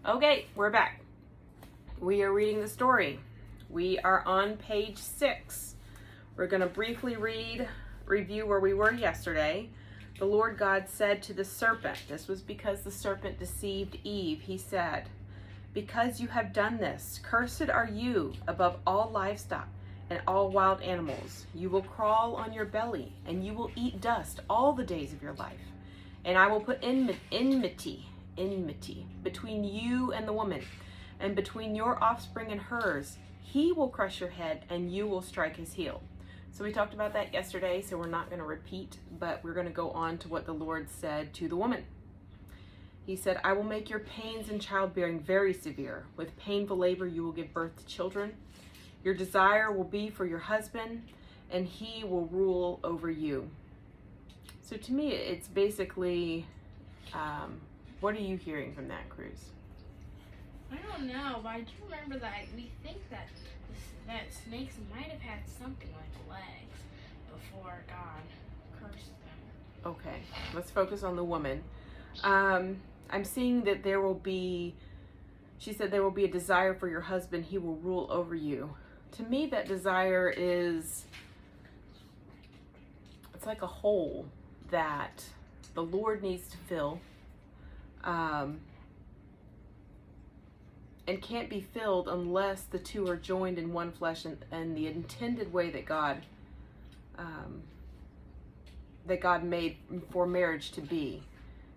Okay, we're back. We are reading the story. We are on page 6. We're going to briefly review where we were yesterday. The Lord God said to the serpent, this was because the serpent deceived Eve. He said, "Because you have done this, cursed are you above all livestock and all wild animals. You will crawl on your belly, and you will eat dust all the days of your life. And I will put enmity between you and the woman, and between your offspring and hers. He will crush your head, and you will strike his heel." So we talked about that yesterday, so we're not going to repeat, but we're going to go on to what the Lord said to the woman. He said, "I will make your pains in childbearing very severe. With painful labor you will give birth to children. Your desire will be for your husband, and he will rule over you." So to me, it's basically, what are you hearing from that, Cruz? I don't know, but I do remember that we think that that snakes might have had something like legs before God cursed them. Okay, let's focus on the woman. I'm seeing that she said there will be a desire for your husband, he will rule over you. To me, that desire it's like a hole that the Lord needs to fill, and can't be filled unless the two are joined in one flesh and the intended way that God made for marriage to be.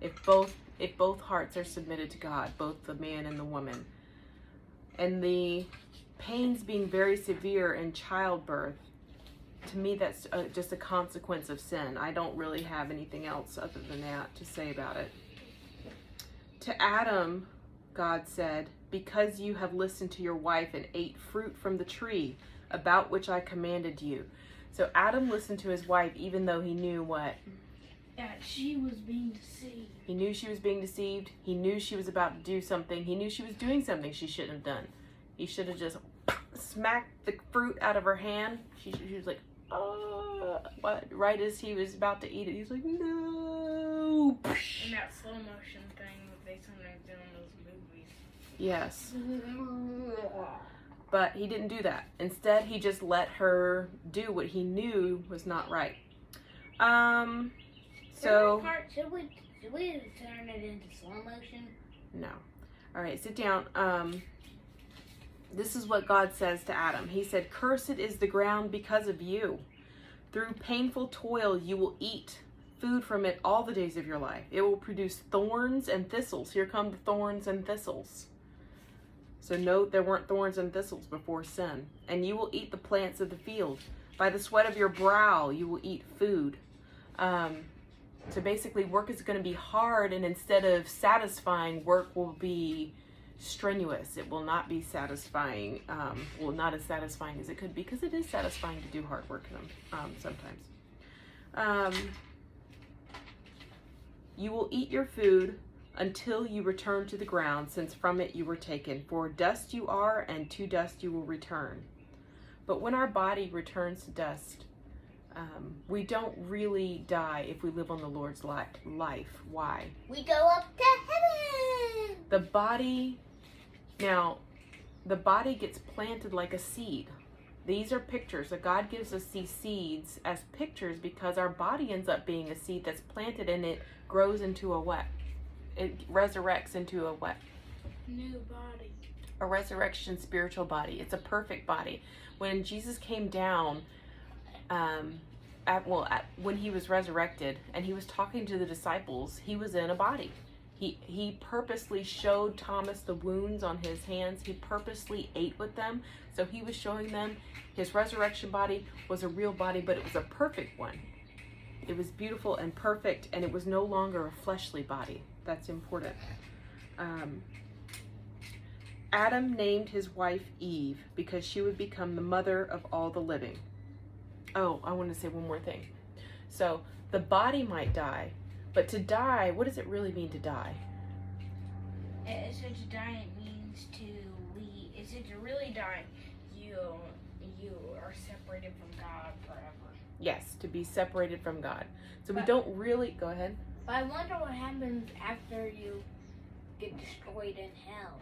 If both hearts are submitted to God, both the man and the woman. And the pains being very severe in childbirth, to me that's just a consequence of sin. I don't really have anything else other than that to say about it. To Adam, God said, "Because you have listened to your wife and ate fruit from the tree about which I commanded you." So Adam listened to his wife even though he knew what? That she was being deceived. He knew she was being deceived. He knew she was about to do something. He knew she was doing something she shouldn't have done. He should have just smacked the fruit out of her hand. She was like, "Oh," right as he was about to eat it, he's like, "No." And that slow motion thing that they sometimes do in those movies. Yes. But he didn't do that. Instead, he just let her do what he knew was not right. So Should we turn it into slow motion? No. All right, sit down. This is what God says to Adam. He said, "Cursed is the ground because of you. Through painful toil you will eat food from it all the days of your life. It will produce thorns and thistles." Here come the thorns and thistles. So note there weren't thorns and thistles before sin. "And you will eat the plants of the field. By the sweat of your brow you will eat food." So basically work is going to be hard, and instead of satisfying, work will be strenuous. It will not be satisfying, not as satisfying as it could be, because it is satisfying to do hard work sometimes. "You will eat your food until you return to the ground, since from it you were taken. For dust you are, and to dust you will return." But when our body returns to dust, we don't really die if we live on the Lord's life. Why? We go up to heaven. The body gets planted like a seed. These are pictures. So God gives us these seeds as pictures because our body ends up being a seed that's planted, and it grows into a what? It resurrects into a what? New body. A resurrection spiritual body. It's a perfect body. When Jesus came down, when he was resurrected and he was talking to the disciples, he was in a body. He purposely showed Thomas the wounds on his hands. He purposely ate with them. So he was showing them his resurrection body was a real body, but it was a perfect one. It was beautiful and perfect, and it was no longer a fleshly body. That's important. Adam named his wife Eve because she would become the mother of all the living. Oh, I want to say one more thing. So the body might die, but to die, what does it really mean to die? So to die, it means to leave. So to really die, you are separated from God forever. Yes, to be separated from God. So we don't really, go ahead. But I wonder what happens after you get destroyed in hell?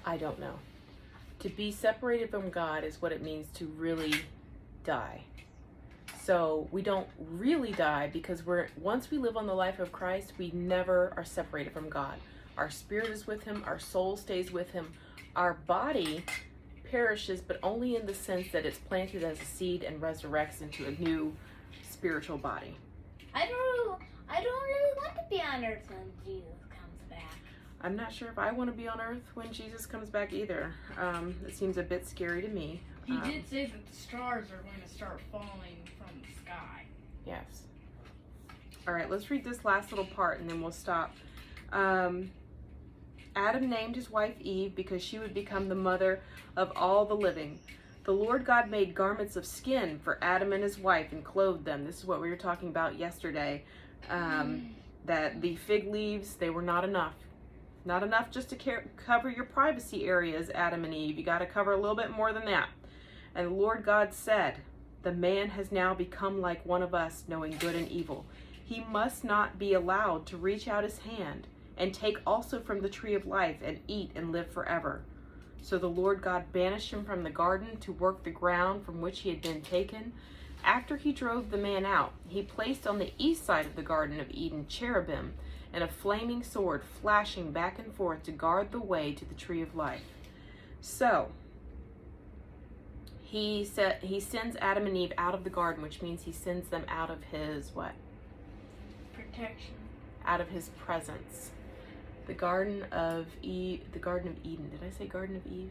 I don't know. To be separated from God is what it means to really die. So we don't really die because once we live on the life of Christ, we never are separated from God. Our spirit is with him, our soul stays with him. Our body perishes, but only in the sense that it's planted as a seed and resurrects into a new spiritual body. I don't really want to be on earth when Jesus comes back. I'm not sure if I want to be on earth when Jesus comes back either. It seems a bit scary to me. He did say that the stars are going to start falling from the sky. Yes. All right, let's read this last little part and then we'll stop. Adam named his wife Eve because she would become the mother of all the living. The Lord God made garments of skin for Adam and his wife and clothed them. This is what we were talking about yesterday. That the fig leaves, they were not enough. Not enough just to cover your privacy areas, Adam and Eve. You got to cover a little bit more than that. And the Lord God said, the man has now become like one of us, knowing good and evil. He must not be allowed to reach out his hand and take also from the tree of life and eat and live forever. So the Lord God banished him from the garden to work the ground from which he had been taken. After he drove the man out, he placed on the east side of the Garden of Eden cherubim and a flaming sword flashing back and forth to guard the way to the tree of life. So he sends Adam and Eve out of the garden, which means he sends them out of his what? Protection. Out of his presence. The Garden of Eden. Did I say Garden of Eve?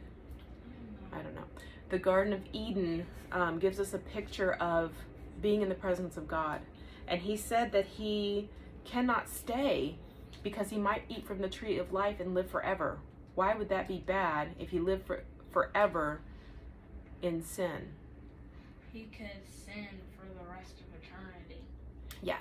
I don't know. The Garden of Eden gives us a picture of being in the presence of God. And he said that he cannot stay because he might eat from the tree of life and live forever. Why would that be bad if he lived forever in sin? He could sin for the rest of eternity. Yeah.